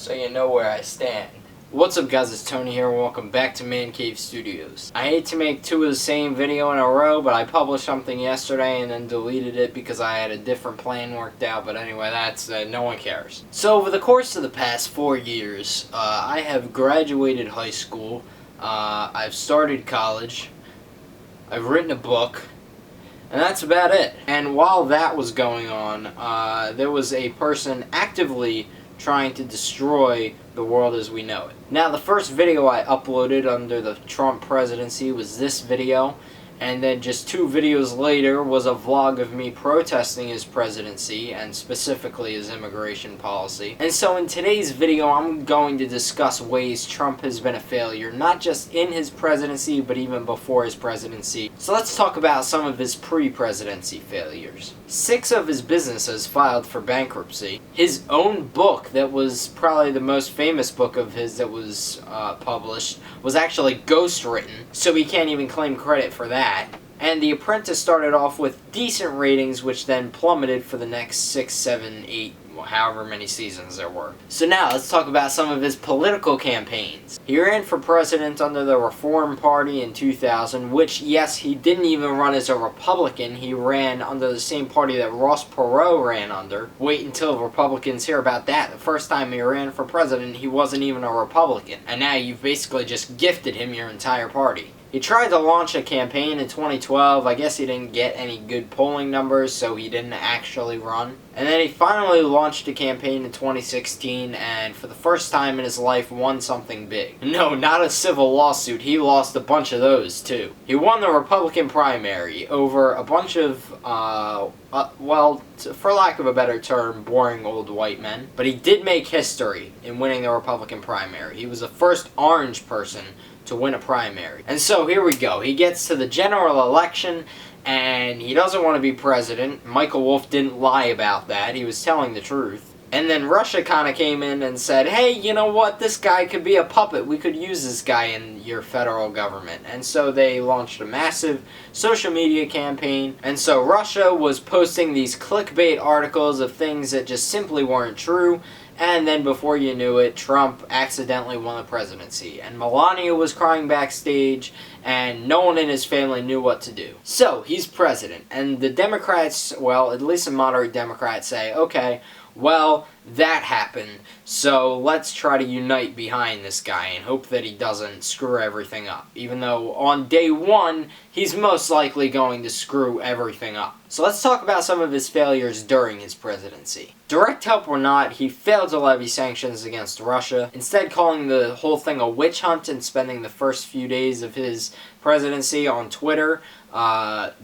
so you know where I stand. What's up guys, it's Tony here and welcome back to Man Cave Studios. I hate to make two of the same video in a row, but I published something yesterday and then deleted it because I had a different plan worked out, but anyway, that's no one cares. So over the course of the past 4 years, I have graduated high school, I've started college, I've written a book, and that's about it. And while that was going on, there was a person actively trying to destroy the world as we know it. Now, the first video I uploaded under the Trump presidency was this video, and then just 2 videos later was a vlog of me protesting his presidency, and specifically his immigration policy. And so in today's video, I'm going to discuss ways Trump has been a failure, not just in his presidency, but even before his presidency. So let's talk about some of his pre-presidency failures. 6 of his businesses filed for bankruptcy. His own book, that was probably the most famous book of his that was published, was actually ghostwritten, so he can't even claim credit for that. And The Apprentice started off with decent ratings, which then plummeted for the next 6, 7, 8, however many seasons there were. So now let's talk about some of his political campaigns. He ran for president under the Reform Party in 2000, which, yes, he didn't even run as a Republican. He ran under the same party that Ross Perot ran under. Wait until Republicans hear about that. The first time he ran for president, he wasn't even a Republican. And now you've basically just gifted him your entire party. He tried to launch a campaign in 2012. I guess he didn't get any good polling numbers, so he didn't actually run. And then he finally launched a campaign in 2016, and for the first time in his life won something big. No, not a civil lawsuit. He lost a bunch of those, too. He won the Republican primary over a bunch of, well, for lack of a better term, boring old white men. But he did make history in winning the Republican primary. He was the first orange person to win a primary. And so here we go. He gets to the general election and he doesn't want to be president. Michael Wolff didn't lie about that. He was telling the truth. And then Russia kind of came in and said, hey, you know what? This guy could be a puppet. We could use this guy in your federal government. And so they launched a massive social media campaign. And so Russia was posting these clickbait articles of things that just simply weren't true. And then before you knew it, Trump accidentally won the presidency. And Melania was crying backstage, and no one in his family knew what to do. So, he's president. And the Democrats, well, at least some moderate Democrats say, okay, well, that happened, so let's try to unite behind this guy and hope that he doesn't screw everything up. Even though on day 1, he's most likely going to screw everything up. So let's talk about some of his failures during his presidency. Direct help or not, he failed to levy sanctions against Russia, instead calling the whole thing a witch hunt and spending the first few days of his presidency on Twitter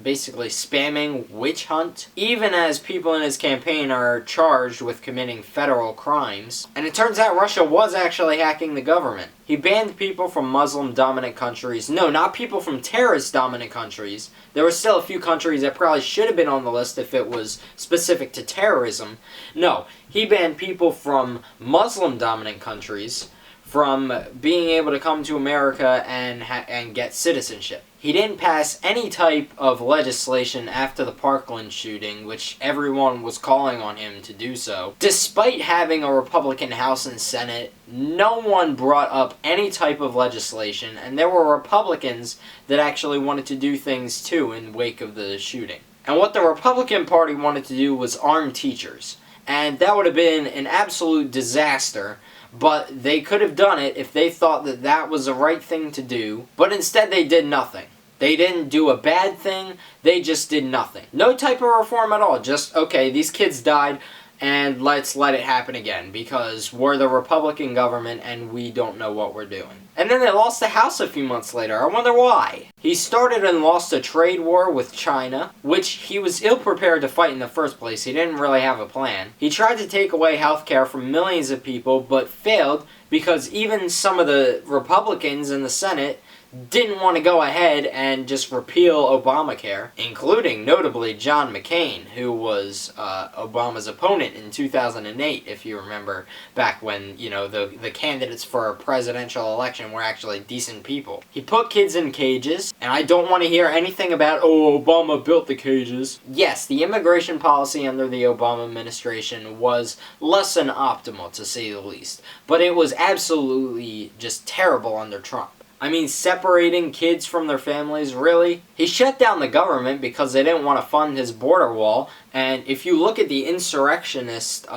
basically spamming witch hunt, even as people in his campaign are charged with committing federal crimes. And it turns out Russia was actually hacking the government. He banned people from Muslim-dominant countries. No, not people from terrorist-dominant countries. There were still a few countries that probably should have been on the list if it was specific to terrorism. No, he banned people from Muslim-dominant countries from being able to come to America and get citizenship. He didn't pass any type of legislation after the Parkland shooting, which everyone was calling on him to do so. Despite having a Republican House and Senate, no one brought up any type of legislation, and there were Republicans that actually wanted to do things too in wake of the shooting. And what the Republican Party wanted to do was arm teachers. And that would have been an absolute disaster, but they could have done it if they thought that that was the right thing to do, but instead they did nothing. They didn't do a bad thing, they just did nothing. No type of reform at all, just, okay, these kids died, and let's let it happen again, because we're the Republican government and we don't know what we're doing. And then they lost the House a few months later. I wonder why. He started and lost a trade war with China, which he was ill-prepared to fight in the first place. He didn't really have a plan. He tried to take away health care from millions of people, but failed because even some of the Republicans in the Senate didn't want to go ahead and just repeal Obamacare, including, notably, John McCain, who was Obama's opponent in 2008, if you remember, back when, the candidates for a presidential election were actually decent people. He put kids in cages, and I don't want to hear anything about, oh, Obama built the cages. Yes, the immigration policy under the Obama administration was less than optimal, to say the least, but it was absolutely just terrible under Trump. I mean, separating kids from their families, really? He shut down the government because they didn't want to fund his border wall, and if you look at the insurrectionist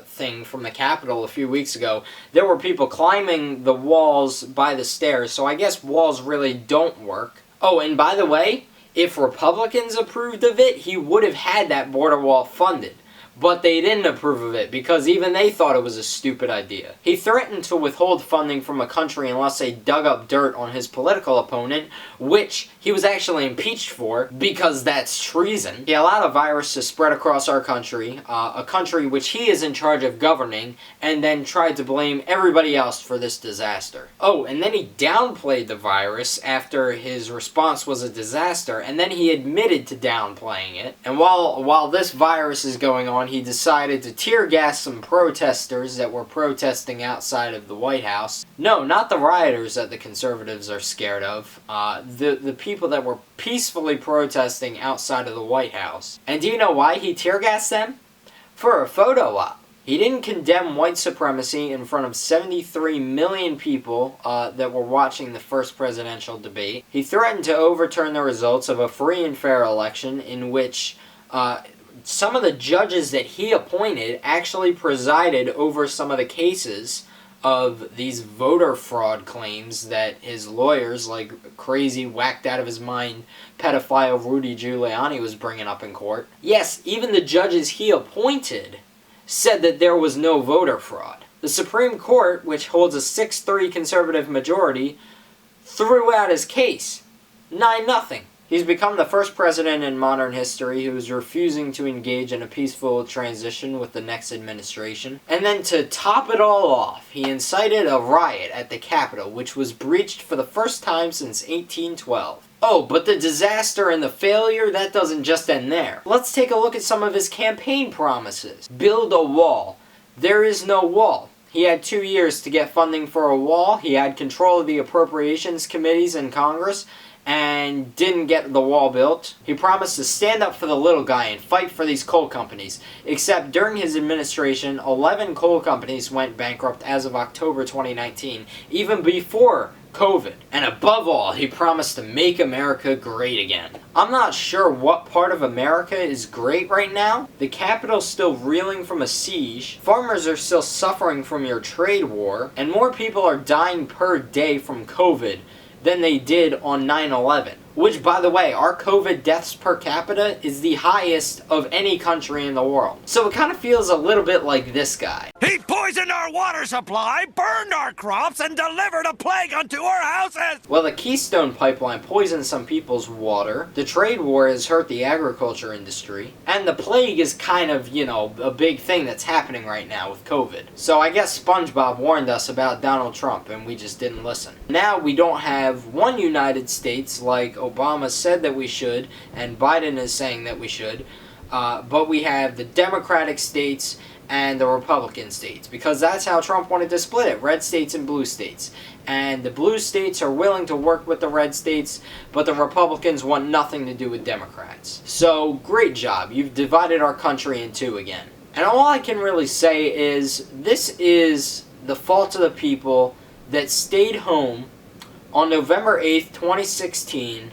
thing from the Capitol a few weeks ago, there were people climbing the walls by the stairs, so I guess walls really don't work. Oh, and by the way, if Republicans approved of it, he would have had that border wall funded. But they didn't approve of it because even they thought it was a stupid idea. He threatened to withhold funding from a country unless they dug up dirt on his political opponent, which he was actually impeached for because that's treason. He allowed a virus to spread across our country, a country which he is in charge of governing, and then tried to blame everybody else for this disaster. Oh, and then he downplayed the virus after his response was a disaster, and then he admitted to downplaying it. And while this virus is going on, he decided to tear gas some protesters that were protesting outside of the White House. No, not the rioters that the conservatives are scared of. The people that were peacefully protesting outside of the White House. And do you know why he tear gassed them? For a photo op. He didn't condemn white supremacy in front of 73 million people that were watching the first presidential debate. He threatened to overturn the results of a free and fair election in which some of the judges that he appointed actually presided over some of the cases of these voter fraud claims that his lawyers, like crazy, whacked out of his mind pedophile Rudy Giuliani, was bringing up in court. Yes, even the judges he appointed said that there was no voter fraud. The Supreme Court, which holds a 6-3 conservative majority, threw out his case. 9-0. He's become the first president in modern history who is refusing to engage in a peaceful transition with the next administration. And then to top it all off, he incited a riot at the Capitol, which was breached for the first time since 1812. Oh, but the disaster and the failure, that doesn't just end there. Let's take a look at some of his campaign promises. Build a wall. There is no wall. He had 2 years to get funding for a wall. He had control of the appropriations committees in Congress and didn't get the wall built. He promised to stand up for the little guy and fight for these coal companies. Except during his administration, 11 coal companies went bankrupt as of October 2019, even before COVID. And above all, he promised to make America great again. I'm not sure what part of America is great right now. The Capitol's still reeling from a siege, farmers are still suffering from your trade war, and more people are dying per day from COVID than they did on 9/11. Which, by the way, our COVID deaths per capita is the highest of any country in the world. So it kind of feels a little bit like this guy. He poisoned our water supply, burned our crops, and delivered a plague unto our houses! Well, the Keystone Pipeline poisoned some people's water, the trade war has hurt the agriculture industry, and the plague is kind of, a big thing that's happening right now with COVID. So I guess SpongeBob warned us about Donald Trump, and we just didn't listen. Now we don't have one United States like Obama said that we should, and Biden is saying that we should, but we have the Democratic states and the Republican states, because that's how Trump wanted to split it, red states and blue states. And the blue states are willing to work with the red states, but the Republicans want nothing to do with Democrats. So, great job, you've divided our country in two again. And all I can really say is, this is the fault of the people that stayed home on November 8th, 2016,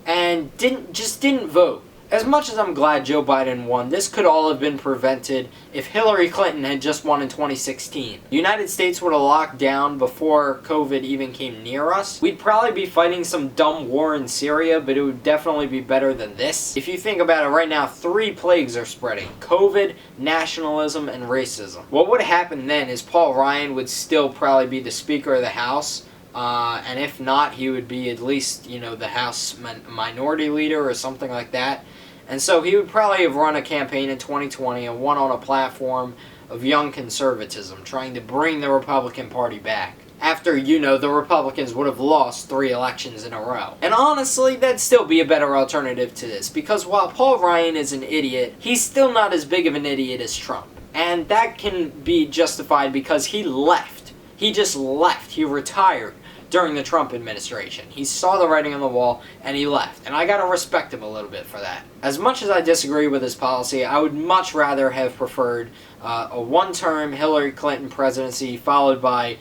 and didn't vote. As much as I'm glad Joe Biden won, this could all have been prevented if Hillary Clinton had just won in 2016. The United States would have locked down before COVID even came near us. We'd probably be fighting some dumb war in Syria, but it would definitely be better than this. If you think about it right now, 3 plagues are spreading: COVID, nationalism, and racism. What would happen then is Paul Ryan would still probably be the Speaker of the House, and if not, he would be at least, the House minority leader or something like that. And so he would probably have run a campaign in 2020 and won on a platform of young conservatism, trying to bring the Republican Party back. after, the Republicans would have lost 3 elections in a row. And honestly, that'd still be a better alternative to this, because while Paul Ryan is an idiot, he's still not as big of an idiot as Trump. And that can be justified because he left. He just left. He retired during the Trump administration. He saw the writing on the wall and he left. And I gotta respect him a little bit for that. As much as I disagree with his policy, I would much rather have preferred a one-term Hillary Clinton presidency followed by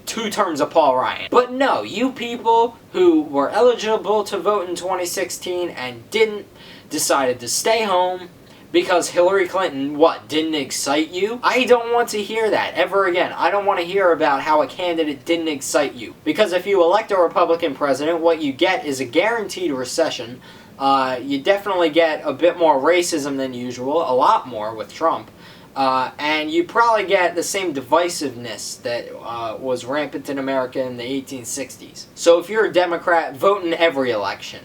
2 terms of Paul Ryan. But no, you people who were eligible to vote in 2016 and didn't, decided to stay home because Hillary Clinton, didn't excite you? I don't want to hear that ever again. I don't want to hear about how a candidate didn't excite you. Because if you elect a Republican president, what you get is a guaranteed recession. You definitely get a bit more racism than usual, a lot more with Trump. And you probably get the same divisiveness that was rampant in America in the 1860s. So if you're a Democrat, vote in every election.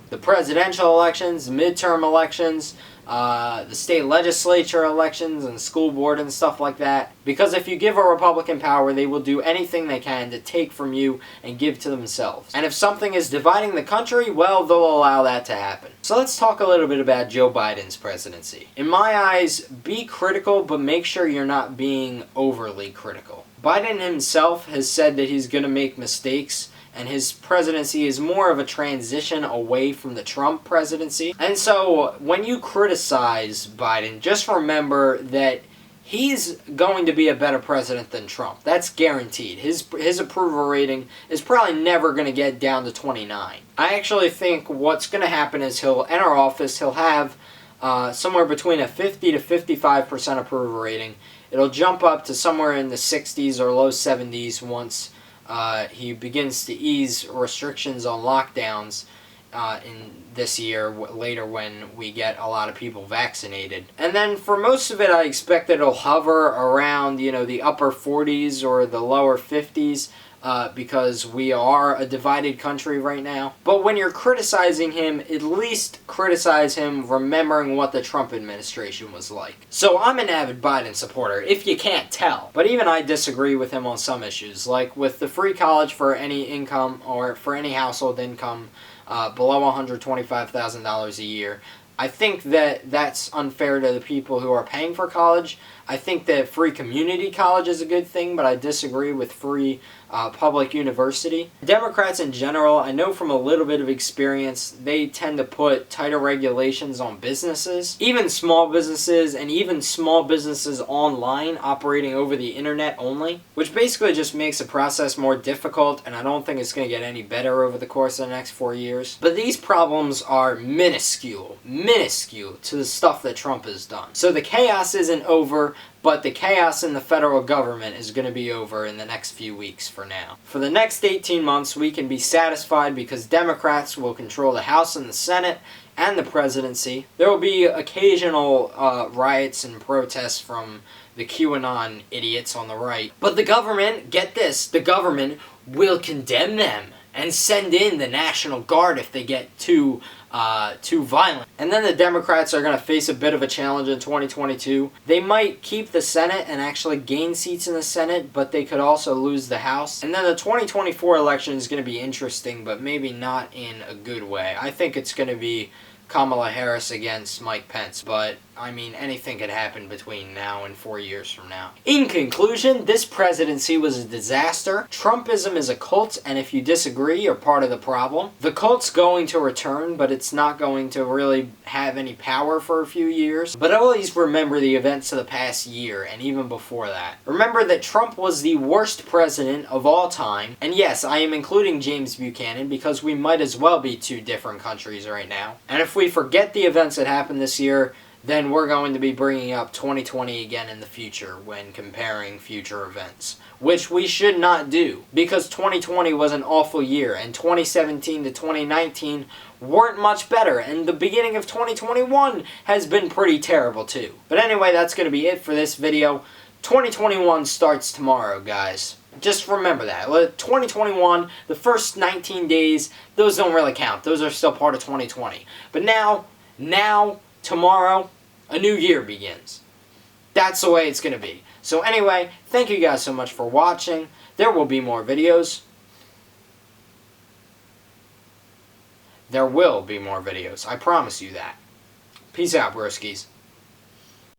The presidential elections, the midterm elections, the state legislature elections and school board and stuff like that. Because if you give a Republican power, they will do anything they can to take from you and give to themselves. And if something is dividing the country, well, they'll allow that to happen. So let's talk a little bit about Joe Biden's presidency. In my eyes, be critical, but make sure you're not being overly critical. Biden himself has said that he's going to make mistakes, and his presidency is more of a transition away from the Trump presidency. And so when you criticize Biden, just remember that he's going to be a better president than Trump. That's guaranteed. His approval rating is probably never going to get down to 29. I actually think what's going to happen is he'll enter office, he'll have somewhere between a 50 to 55% approval rating. It'll jump up to somewhere in the 60s or low 70s once he begins to ease restrictions on lockdowns in this year, later when we get a lot of people vaccinated. And then for most of it, I expect that it'll hover around, the upper 40s or the lower 50s. Because we are a divided country right now. But when you're criticizing him, at least criticize him remembering what the Trump administration was like. So I'm an avid Biden supporter, if you can't tell. But even I disagree with him on some issues, like with the free college for any income or for any household income below $125,000 a year. I think that that's unfair to the people who are paying for college. I think that free community college is a good thing, but I disagree with free public university. Democrats in general, I know from a little bit of experience, they tend to put tighter regulations on businesses, even small businesses, and even small businesses online operating over the internet only, which basically just makes the process more difficult, and I don't think it's going to get any better over the course of the next 4 years. But these problems are minuscule to the stuff that Trump has done. So the chaos isn't over, but the chaos in the federal government is going to be over in the next few weeks for now. For the next 18 months, we can be satisfied because Democrats will control the House and the Senate and the presidency. There will be occasional riots and protests from the QAnon idiots on the right. But the government, get this, the government will condemn them and send in the National Guard if they get too violent. And then the Democrats are going to face a bit of a challenge in 2022. They might keep the Senate and actually gain seats in the Senate, but they could also lose the House. And then the 2024 election is going to be interesting, but maybe not in a good way. I think it's going to be Kamala Harris against Mike Pence, but I mean, anything could happen between now and 4 years from now. In conclusion, this presidency was a disaster. Trumpism is a cult, and if you disagree, you're part of the problem. The cult's going to return, but it's not going to really have any power for a few years. But always remember the events of the past year, and even before that. Remember that Trump was the worst president of all time, and yes, I am including James Buchanan, because we might as well be 2 different countries right now. And if we forget the events that happened this year, then we're going to be bringing up 2020 again in the future when comparing future events, which we should not do, because 2020 was an awful year, and 2017 to 2019 weren't much better, and the beginning of 2021 has been pretty terrible too. But anyway, that's going to be it for this video. 2021 starts tomorrow, guys. Just remember that. 2021, the first 19 days, those don't really count. Those are still part of 2020. But now, tomorrow, a new year begins. That's the way it's going to be. So anyway, thank you guys so much for watching. There will be more videos. There will be more videos. I promise you that. Peace out, broskies.